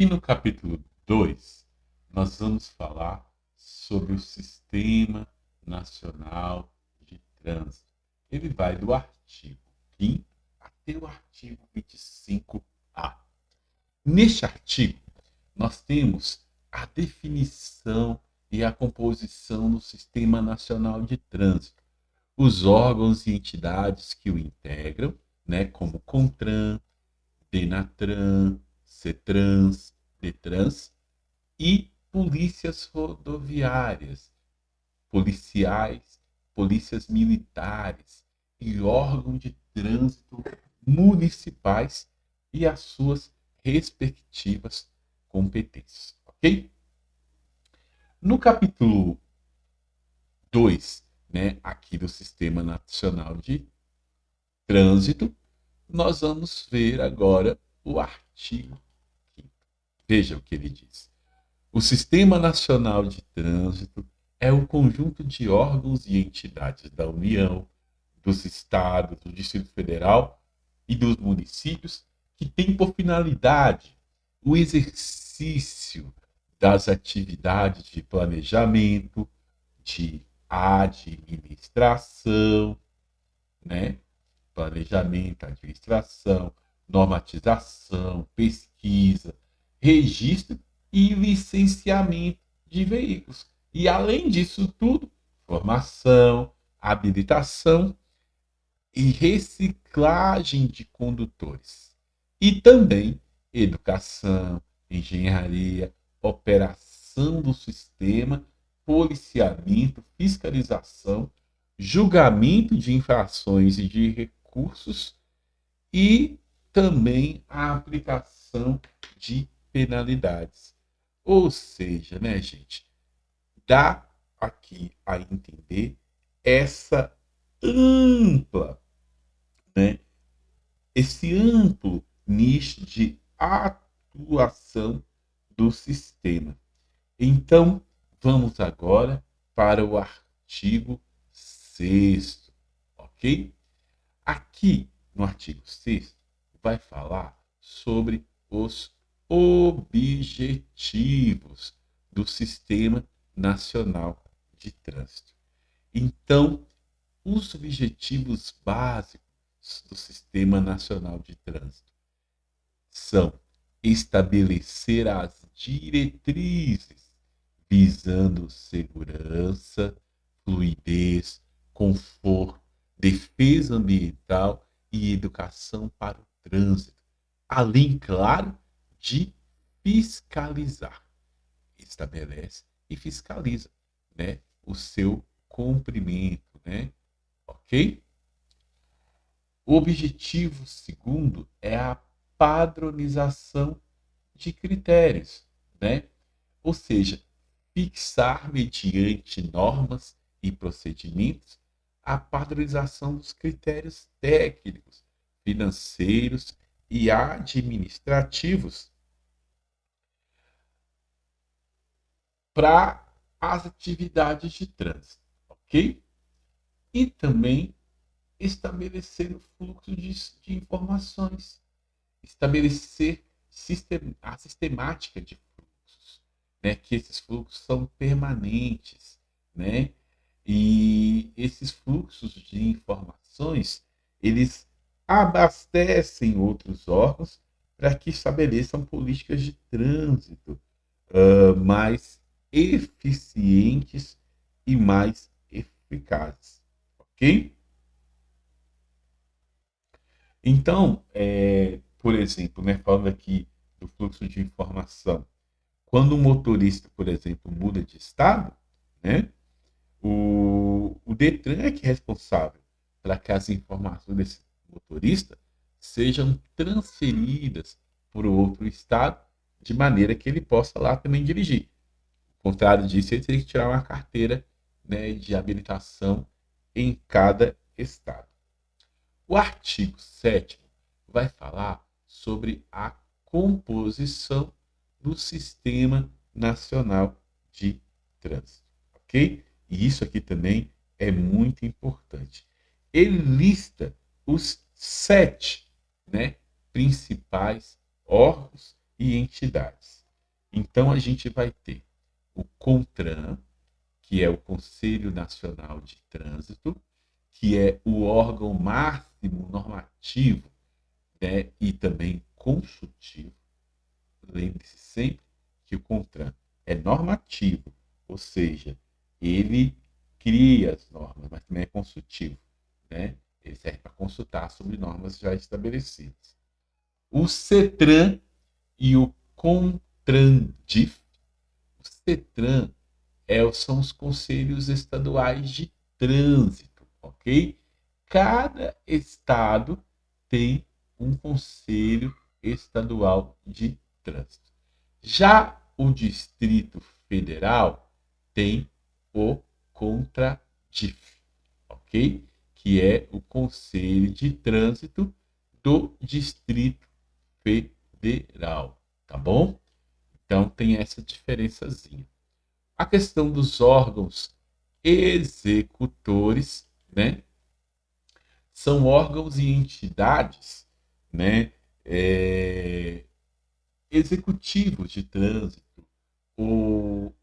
E no capítulo 2, nós vamos falar sobre o Sistema Nacional de Trânsito. Ele vai do artigo 5º até o artigo 25A. Neste artigo, nós temos a definição e a composição do Sistema Nacional de Trânsito, os órgãos e entidades que o integram, né, como CONTRAN, DENATRAN, CETRANS, DETRANS e polícias rodoviárias, policiais, polícias militares e órgãos de trânsito municipais e as suas respectivas competências, ok? No capítulo 2, né, aqui do Sistema Nacional de Trânsito, nós vamos ver agora o artigo 5º. Veja o que ele diz. O Sistema Nacional de Trânsito é o conjunto de órgãos e entidades da União, dos estados, do Distrito Federal e dos municípios que tem por finalidade o exercício das atividades de planejamento, de administração, né? Planejamento, administração, normatização, pesquisa, registro e licenciamento de veículos. E além disso tudo, formação, habilitação e reciclagem de condutores. E também educação, engenharia, operação do sistema, policiamento, fiscalização, julgamento de infrações e de recursos e também a aplicação de penalidades. Ou seja, né, gente, dá aqui a entender essa ampla, né, esse amplo nicho de atuação do sistema. Então, vamos agora para o artigo 6º, ok? Aqui no artigo 6º vai falar sobre os objetivos do Sistema Nacional de Trânsito. Então, os objetivos básicos do Sistema Nacional de Trânsito são estabelecer as diretrizes visando segurança, fluidez, conforto, defesa ambiental e educação para o trânsito, além, claro, de fiscalizar. Estabelece e fiscaliza, né, o seu cumprimento, né? Ok? O objetivo segundo é a padronização de critérios, né? Ou seja, fixar mediante normas e procedimentos a padronização dos critérios técnicos, financeiros e administrativos para as atividades de trânsito, ok? E também estabelecer o fluxo de informações, estabelecer a sistemática de fluxos, né? Que esses fluxos são permanentes, né? E esses fluxos de informações, eles abastecem outros órgãos para que estabeleçam políticas de trânsito mais eficientes e mais eficazes, ok? Então, por exemplo, né, falando aqui do fluxo de informação, quando um motorista, por exemplo, muda de estado, né, o Detran é que é responsável para que as informações desse motorista sejam transferidas para o outro estado, de maneira que ele possa lá também dirigir. Ao contrário disso, ele teria que tirar uma carteira, né, de habilitação em cada estado. O artigo 7º vai falar sobre a composição do Sistema Nacional de Trânsito, ok? E isso aqui também é muito importante. Ele lista os 7, né, principais órgãos e entidades. Então, a gente vai ter o CONTRAN, que é o Conselho Nacional de Trânsito, que é o órgão máximo normativo, né, e também consultivo. Lembre-se sempre que o CONTRAN é normativo, ou seja, ele cria as normas, mas também é consultivo, né? Ele serve para consultar sobre normas já estabelecidas. O CETRAN e o CONTRANDIF. O CETRAN são os conselhos estaduais de trânsito, ok? Cada estado tem um conselho estadual de trânsito. Já o Distrito Federal tem o CONTRADIF, ok? Que é o Conselho de Trânsito do Distrito Federal, tá bom? Então tem essa diferençazinha. A questão dos órgãos executores, né? São órgãos e entidades, né? Executivos de trânsito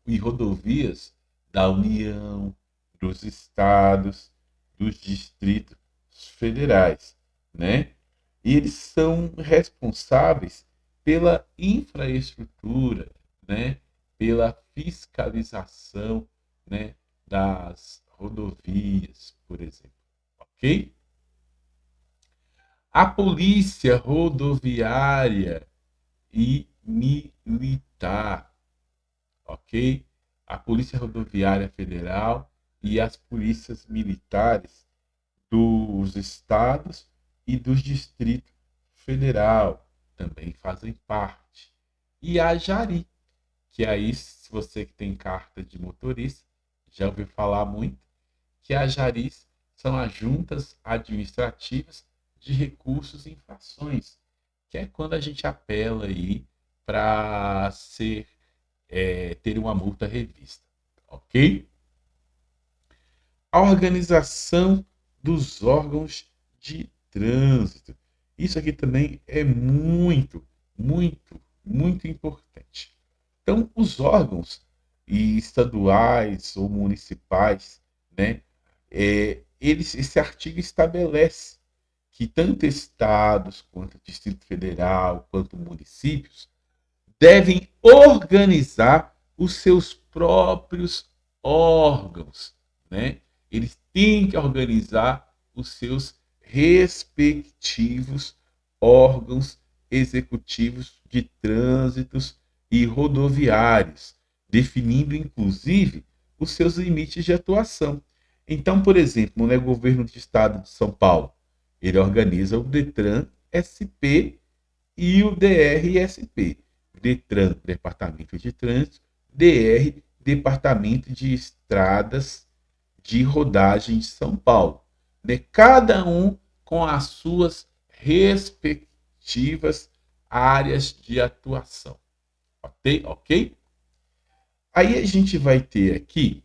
e rodovias da União, dos estados, dos distritos federais, né? E eles são responsáveis pela infraestrutura, né? Pela fiscalização, né? Das rodovias, por exemplo, ok? A Polícia Rodoviária e Militar, ok? A Polícia Rodoviária Federal e as polícias militares dos estados e dos distritos federal também fazem parte. E a Jari, que aí, se você que tem carta de motorista, já ouviu falar muito, que as Jaris são as juntas administrativas de recursos e infrações, que é quando a gente apela aí para ter uma multa revista, ok? A organização dos órgãos de trânsito. Isso aqui também é muito, muito, muito importante. Então, os órgãos estaduais ou municipais, né, esse artigo estabelece que tanto estados, quanto Distrito Federal, quanto municípios devem organizar os seus próprios órgãos, né? Eles têm que organizar os seus respectivos órgãos executivos de trânsitos e rodoviários, definindo inclusive os seus limites de atuação. Então, por exemplo, no governo do estado de São Paulo, ele organiza o Detran SP e o DRSP. Detran, Departamento de Trânsito, DR, Departamento de Estradas de Rodagem de São Paulo. Cada um com as suas respectivas áreas de atuação. Ok? Ok? Aí a gente vai ter aqui,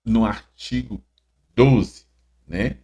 no artigo 12, né?